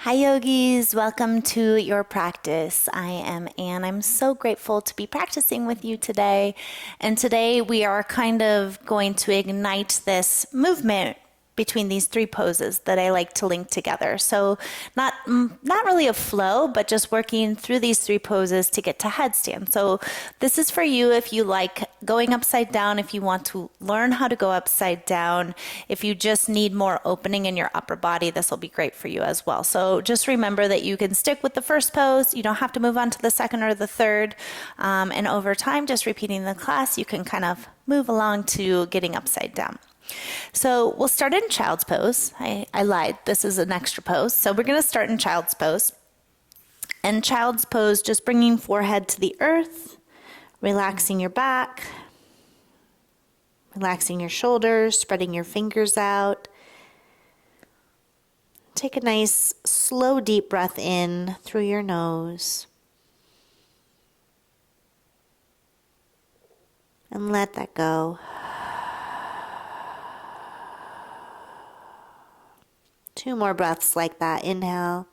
Hi yogis, welcome to your practice. I am Anne. I'm so grateful to be practicing with you today. And today we are kind of going to ignite this movement between these three poses that I like to link together. So not really a flow, but just working through these three poses to get to headstand. So this is for you if you like going upside down, if you want to learn how to go upside down, if you just need more opening in your upper body, this will be great for you as well. So just remember that you can stick with the first pose. You don't have to move on to the second or the third. And over time, just repeating the class, you can kind of move along to getting upside down. So we'll start in child's pose. I lied. This is an extra pose. So we're going to start in child's pose. And child's pose, just bringing forehead to the earth, relaxing your back, relaxing your shoulders, spreading your fingers out. Take a nice, slow, deep breath in through your nose. And let that go. Two more breaths like that. Inhale.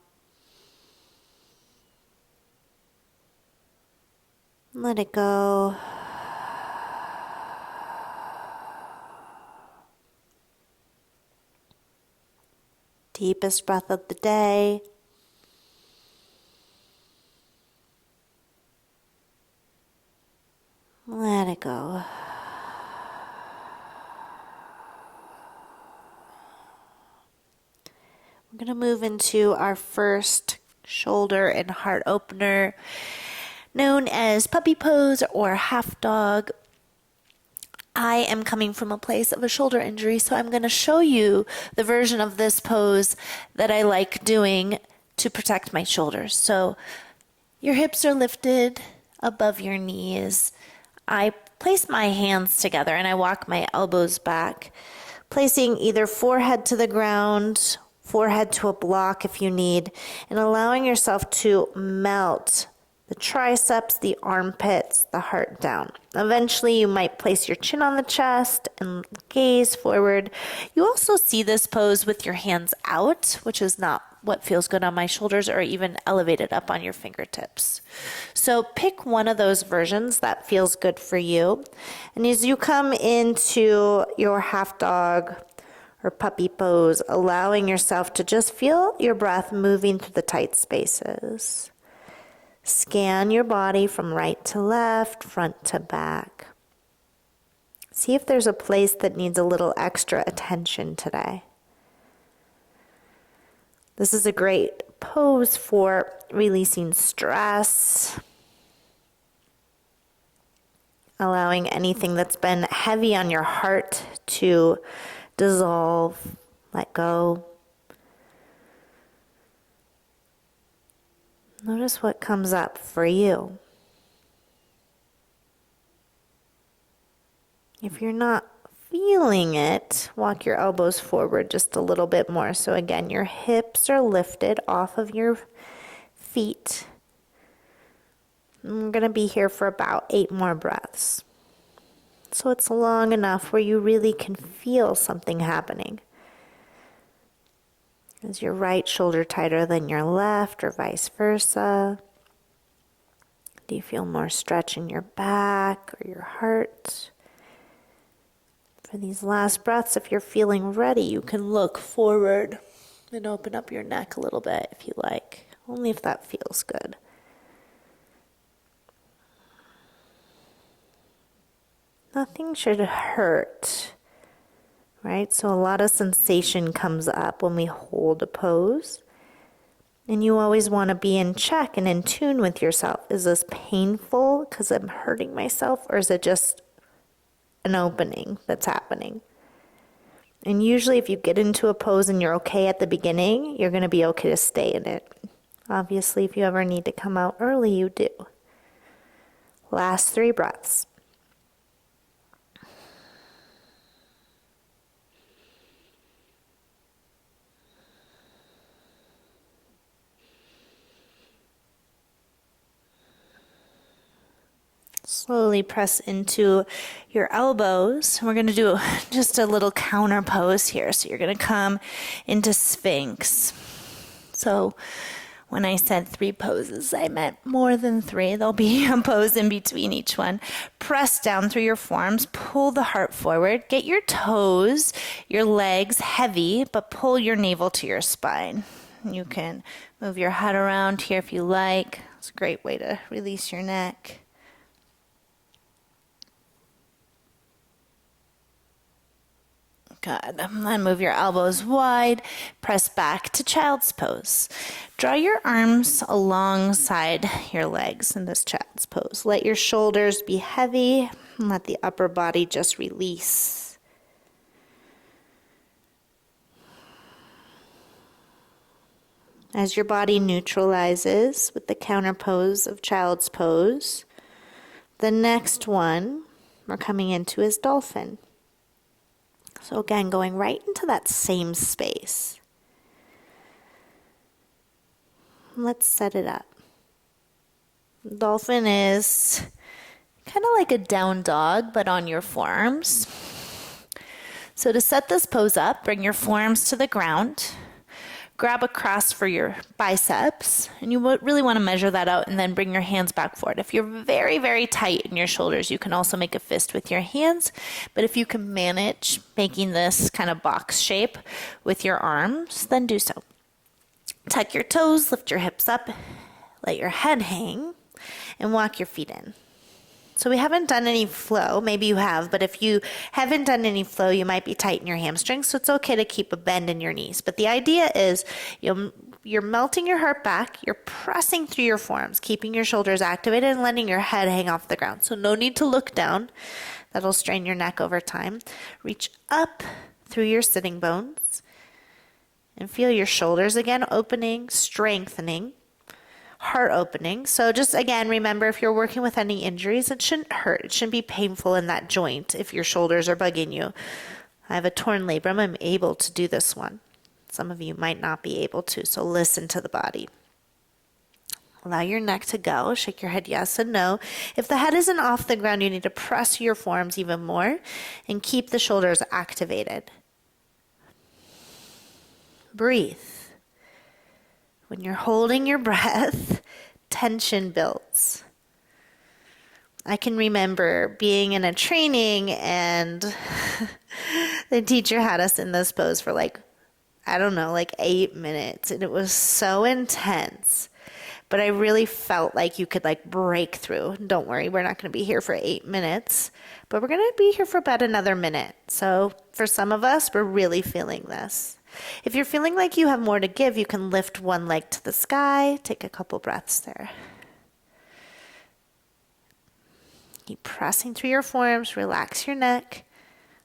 Let it go. Deepest breath of the day. Let it go. We're going to move into our first shoulder and heart opener, known as puppy pose or half dog. I am coming from a place of a shoulder injury, so I'm going to show you the version of this pose that I like doing to protect my shoulders. So your hips are lifted above your knees. I place my hands together and I walk my elbows back, placing either forehead to the ground, forehead to a block if you need, and allowing yourself to melt the triceps, the armpits, the heart down. Eventually, you might place your chin on the chest and gaze forward. You also see this pose with your hands out, which is not what feels good on my shoulders, or even elevated up on your fingertips. So pick one of those versions that feels good for you. And as you come into your half dog or puppy pose, allowing yourself to just feel your breath moving through the tight spaces. Scan your body from right to left, front to back. See if there's a place that needs a little extra attention today. This is a great pose for releasing stress, allowing anything that's been heavy on your heart to dissolve, let go. Notice what comes up for you. If you're not feeling it, walk your elbows forward just a little bit more. So again, your hips are lifted off of your feet. And we're going to be here for about 8 more breaths. So it's long enough where you really can feel something happening. Is your right shoulder tighter than your left or vice versa? Do you feel more stretch in your back or your heart? For these last breaths, if you're feeling ready, you can look forward and open up your neck a little bit if you like, only if that feels good. Nothing should hurt, right? So a lot of sensation comes up when we hold a pose. And you always want to be in check and in tune with yourself. Is this painful because I'm hurting myself, or is it just an opening that's happening? And usually if you get into a pose and you're okay at the beginning, you're going to be okay to stay in it. Obviously, if you ever need to come out early, you do. Last 3 breaths. Slowly press into your elbows. We're going to do just a little counter pose here. So you're going to come into Sphinx. So when I said 3 poses, I meant more than 3. There'll be a pose in between each one. Press down through your forearms, pull the heart forward, get your toes, your legs heavy, but pull your navel to your spine. You can move your head around here if you like. It's a great way to release your neck. Good. Then move your elbows wide, press back to child's pose. Draw your arms alongside your legs in this child's pose. Let your shoulders be heavy and let the upper body just release. As your body neutralizes with the counter pose of child's pose, the next one we're coming into is dolphin. So again, going right into that same space. Let's set it up. Dolphin is kind of like a down dog, but on your forearms. So to set this pose up, bring your forearms to the ground. Grab a cross for your biceps, and you really want to measure that out and then bring your hands back forward. If you're very, very tight in your shoulders, you can also make a fist with your hands, but if you can manage making this kind of box shape with your arms, then do so. Tuck your toes, lift your hips up, let your head hang, and walk your feet in. So we haven't done any flow. Maybe you have, but if you haven't done any flow, you might be tight in your hamstrings. So it's okay to keep a bend in your knees. But the idea is you're melting your heart back. You're pressing through your forearms, keeping your shoulders activated and letting your head hang off the ground. So no need to look down. That'll strain your neck over time. Reach up through your sitting bones and feel your shoulders again opening, strengthening. Heart opening. So just again, remember if you're working with any injuries, it shouldn't hurt. It shouldn't be painful in that joint if your shoulders are bugging you. I have a torn labrum. I'm able to do this one. Some of you might not be able to, so listen to the body. Allow your neck to go. Shake your head yes and no. If the head isn't off the ground, you need to press your forearms even more and keep the shoulders activated. Breathe. When you're holding your breath, tension builds. I can remember being in a training and the teacher had us in this pose for 8 minutes. And it was so intense. But I really felt like you could break through. Don't worry, we're not going to be here for 8 minutes. But we're going to be here for about another minute. So for some of us, we're really feeling this. If you're feeling like you have more to give, you can lift one leg to the sky. Take a couple breaths there. Keep pressing through your forearms. Relax your neck.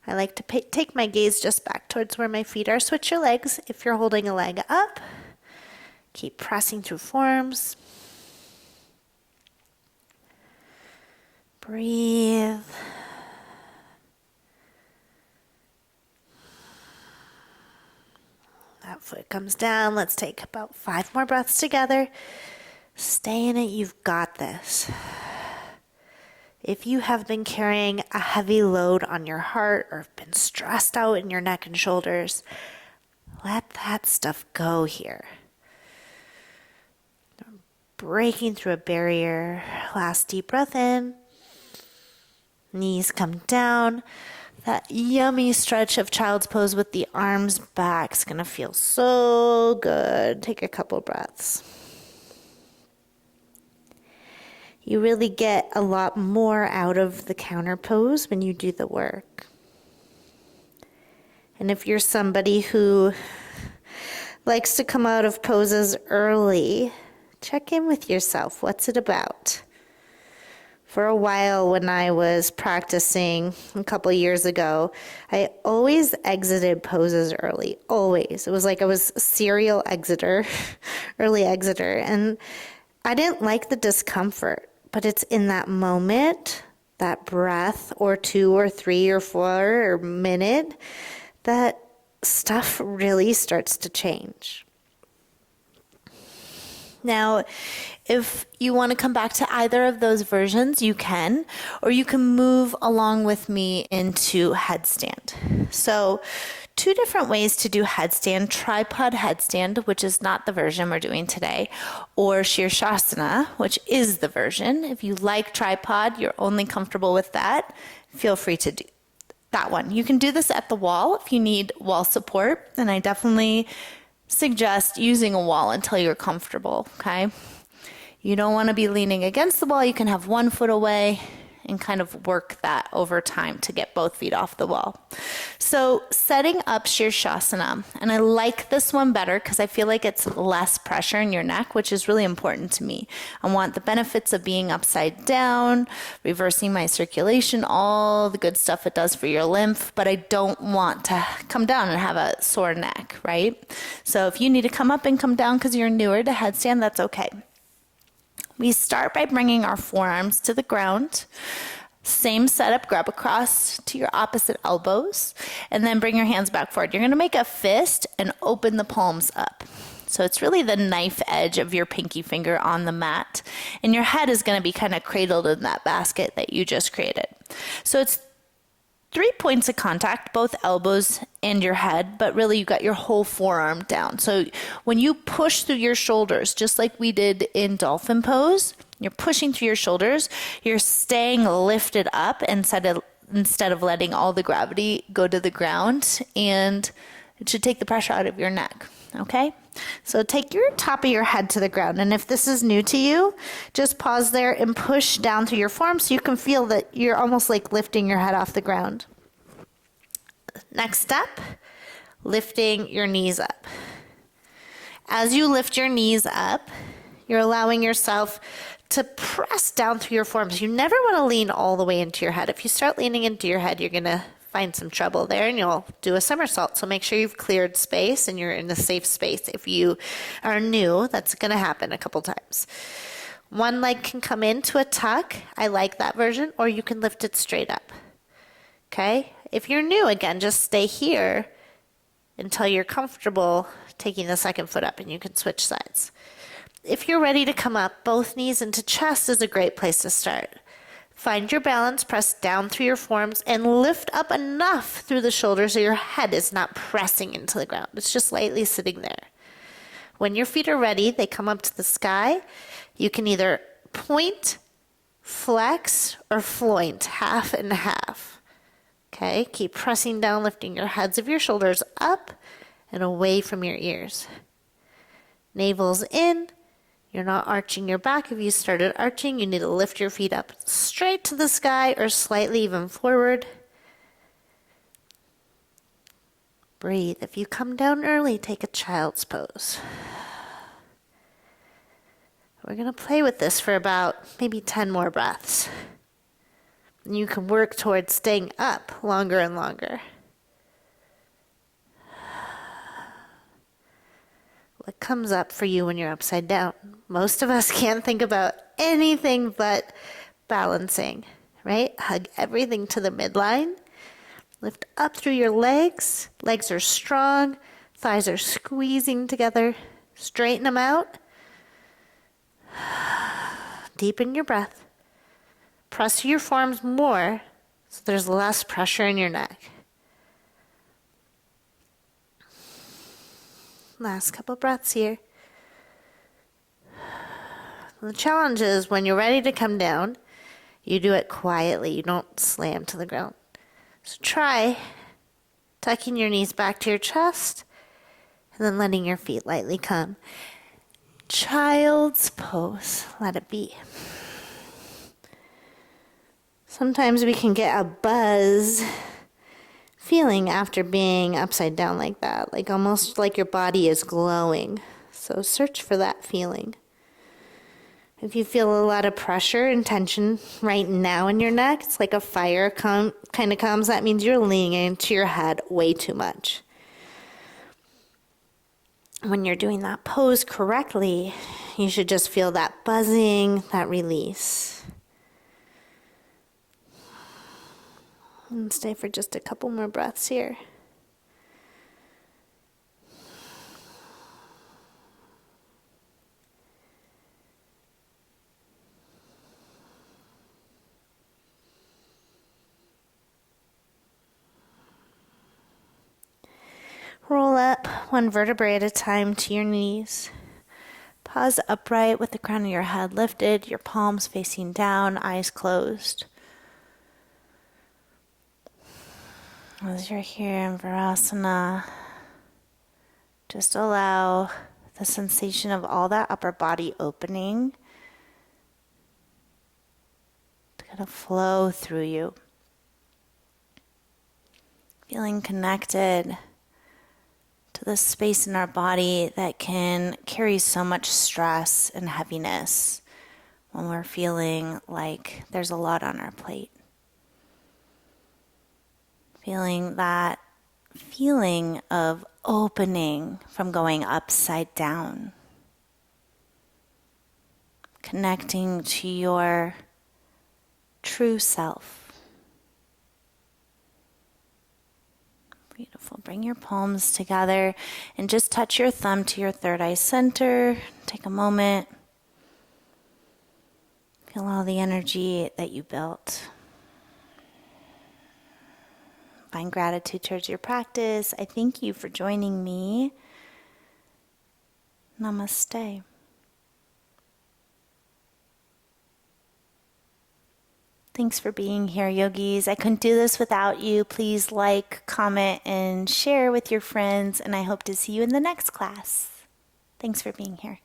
I like to take my gaze just back towards where my feet are. Switch your legs. If you're holding a leg up, keep pressing through forearms. Breathe. That foot comes down. Let's take about 5 more breaths together. Stay in it. You've got this. If you have been carrying a heavy load on your heart or been stressed out in your neck and shoulders, let that stuff go here. Breaking through a barrier. Last deep breath in. Knees come down. That yummy stretch of child's pose with the arms back is going to feel so good. Take a couple breaths. You really get a lot more out of the counter pose when you do the work. And if you're somebody who likes to come out of poses early, check in with yourself. What's it about? For a while when I was practicing a couple years ago, I always exited poses early, always. It was like I was a serial exiter, early exiter, and I didn't like the discomfort, but it's in that moment, that breath or 2 or 3 or 4 or minute, that stuff really starts to change. Now, if you want to come back to either of those versions, you can, or you can move along with me into headstand. So, two different ways to do headstand: tripod headstand, which is not the version we're doing today, or Shirshasana, which is the version. If you like tripod, you're only comfortable with that, feel free to do that one. You can do this at the wall if you need wall support, and I definitely suggest using a wall until you're comfortable, okay? You don't want to be leaning against the wall. You can have 1 foot away and kind of work that over time to get both feet off the wall. So setting up Shirshasana, and I like this one better because I feel like it's less pressure in your neck, which is really important to me. I want the benefits of being upside down, reversing my circulation, all the good stuff it does for your lymph, but I don't want to come down and have a sore neck, right? So if you need to come up and come down because you're newer to headstand, that's okay. We start by bringing our forearms to the ground. Same setup, grab across to your opposite elbows, and then bring your hands back forward. You're going to make a fist and open the palms up. So it's really the knife edge of your pinky finger on the mat, and your head is going to be kind of cradled in that basket that you just created. So it's 3 points of contact, both elbows and your head, but really you got your whole forearm down. So when you push through your shoulders, just like we did in Dolphin pose, you're pushing through your shoulders, you're staying lifted up instead of letting all the gravity go to the ground, and it should take the pressure out of your neck, okay? So take your top of your head to the ground, and if this is new to you, just pause there and push down through your forearm so you can feel that you're almost like lifting your head off the ground. Next step, lifting your knees up. As you lift your knees up, you're allowing yourself to press down through your forearms. You never want to lean all the way into your head. If you start leaning into your head, you're going to find some trouble there and you'll do a somersault. So make sure you've cleared space and you're in a safe space. If you are new, that's going to happen a couple times. One leg can come into a tuck. I like that version, or you can lift it straight up. Okay? If you're new, again, just stay here until you're comfortable taking the second foot up, and you can switch sides. If you're ready to come up, both knees into chest is a great place to start. Find your balance, press down through your forearms, and lift up enough through the shoulders so your head is not pressing into the ground. It's just lightly sitting there. When your feet are ready, they come up to the sky. You can either point, flex, or floint, half and half. Okay, keep pressing down, lifting your heads of your shoulders up and away from your ears. Navel's in. You're not arching your back. If you started arching, you need to lift your feet up straight to the sky or slightly even forward. Breathe. If you come down early, take a child's pose. We're going to play with this for about maybe 10 more breaths. And you can work towards staying up longer and longer. What comes up for you when you're upside down? Most of us can't think about anything but balancing, right? Hug everything to the midline. Lift up through your legs. Legs are strong. Thighs are squeezing together. Straighten them out. Deepen your breath. Press your forearms more so there's less pressure in your neck. Last couple breaths here. The challenge is when you're ready to come down, you do it quietly. You don't slam to the ground. So try tucking your knees back to your chest and then letting your feet lightly come. Child's pose. Let it be. Sometimes we can get a buzz feeling after being upside down like that, like almost like your body is glowing. So search for that feeling. If you feel a lot of pressure and tension right now in your neck, it's like a fire kind of comes, that means you're leaning into your head way too much. When you're doing that pose correctly, you should just feel that buzzing, that release. And stay for just a couple more breaths here. Roll up one vertebrae at a time to your knees. Pause upright with the crown of your head lifted, your palms facing down, eyes closed. As you're here in Virasana, just allow the sensation of all that upper body opening to kind of flow through you. Feeling connected to the space in our body that can carry so much stress and heaviness when we're feeling like there's a lot on our plate. Feeling that feeling of opening from going upside down. Connecting to your true self. Beautiful. Bring your palms together and just touch your thumb to your third eye center. Take a moment. Feel all the energy that you built. Find gratitude towards your practice. I thank you for joining me. Namaste. Thanks for being here, yogis. I couldn't do this without you. Please like, comment, and share with your friends, and I hope to see you in the next class. Thanks for being here.